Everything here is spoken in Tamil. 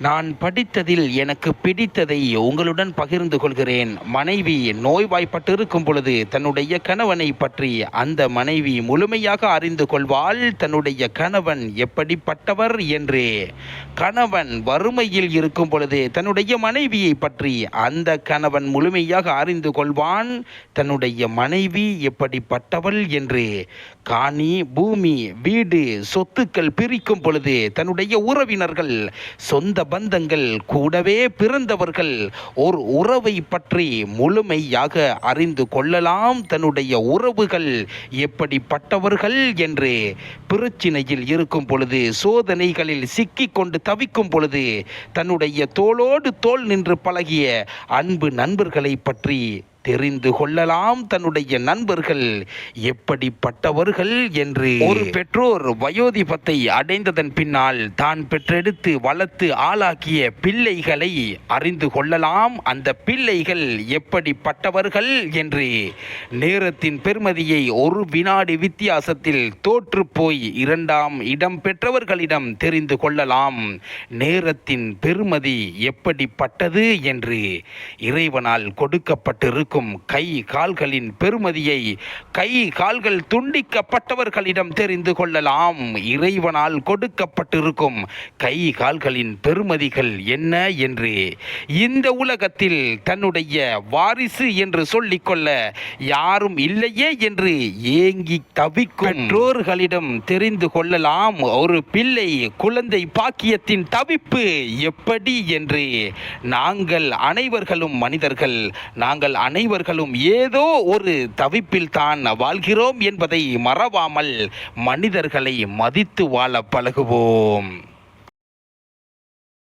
நான் படித்ததில் எனக்கு பிடித்ததை உங்களுடன் பகிர்ந்து கொள்கிறேன். மனைவி நோய்வாய்ப்பட்டிருக்கும் பொழுது தன்னுடைய கணவனை பற்றி அந்த மனைவி முழுமையாக அறிந்து கொள்வாள். தன்னுடைய கணவன் எப்படிப்பட்டவர் என்று. கணவன் வறுமையில் இருக்கும் பொழுது தன்னுடைய மனைவியை பற்றி அந்த கணவன் முழுமையாக அறிந்து கொள்வான். தன்னுடைய மனைவி எப்படிப்பட்டவள் என்று. காணி, பூமி, வீடு, சொத்துக்கள் பிரிக்கும் பொழுது தன்னுடைய உறவினர்கள், சொந்த பந்தங்கள், கூடவே பிறந்தவர்கள் ஒரு உறவை பற்றி முழுமையாக அறிந்து கொள்ளலாம். தன்னுடைய உறவுகள் எப்படிப்பட்டவர்கள் என்று. பிரச்சினையில் இருக்கும் பொழுது, சோதனைகளில் சிக்கிக் கொண்டு தவிக்கும் பொழுது தன்னுடைய தோளோடு தோள் நின்று பழகிய அன்பு நண்பர்களை பற்றி தெரிந்து கொள்ளலாம். தன்னுடைய நண்பர்கள் எப்படிப்பட்டவர்கள் என்று. ஒரு பெற்றோர் வயோதிபத்தை அடைந்ததன் பின்னால் தான் பெற்றெடுத்து வளர்த்து ஆளாக்கிய பிள்ளைகளை அறிந்து கொள்ளலாம். அந்த பிள்ளைகள் எப்படிப்பட்டவர்கள் என்று. நேரத்தின் பெருமதியை ஒரு வினாடி வித்தியாசத்தில் தோற்று போய் இரண்டாம் இடம் பெற்றவர்களிடம் தெரிந்து கொள்ளலாம். நேரத்தின் பெருமதி எப்படிப்பட்டது என்று. இறைவனால் கொடுக்கப்பட்டிருக்கும் கை கால்களின் பெருமதியை கை கால்கள் துண்டிக்கப்பட்டவர்களிடம் தெரிந்து கொள்ளலாம். இறைவனால் கொடுக்கப்பட்டிருக்கும் கை கால்களின் பெருமதிகள் என்ன என்று. இந்த உலகத்தில் தன்னுடைய வாரிசு என்று சொல்லிக்கொள்ள யாரும் இல்லையே என்று ஏங்கி தவிக்கும் பெற்றோர்களிடம் தெரிந்து கொள்ளலாம் ஒரு பிள்ளை குழந்தை பாக்கியத்தின் தவிப்பு எப்படி என்று. நாங்கள் அனைவர்களும் மனிதர்கள். நாங்கள் அனைவர்களும் ஏதோ ஒரு தவிப்பில் தான் வாழ்கிறோம் என்பதை மறவாமல் மனிதர்களை மதித்து வாழ பழகுவோம்.